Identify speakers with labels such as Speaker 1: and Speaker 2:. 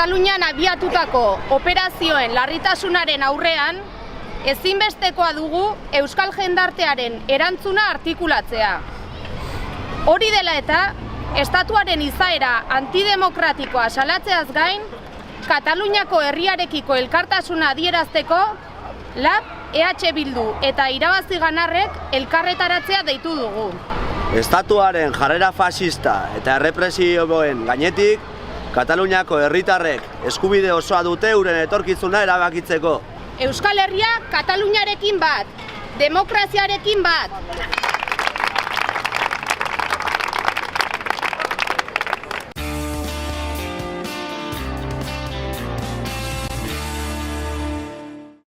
Speaker 1: Katalunian abiatutako operazioen larritasunaren aurrean, ezinbestekoa dugu euskal jendartearen erantzuna artikulatzea. Hori dela eta, estatuaren izaera antidemokratikoa salatzeaz gain, Kataluniako herriarekiko elkartasuna adierazteko, LAB, EH Bildu eta irabazi ganarrek elkarretaratzea deitu dugu.
Speaker 2: Estatuaren jarrera fascista eta errepresioen gainetik, Kataluniako herritarrek eskubide osoa dute euren etorkizuna erabakitzeko.
Speaker 1: Euskal Herria Kataluniarekin bat, demokraziarekin bat.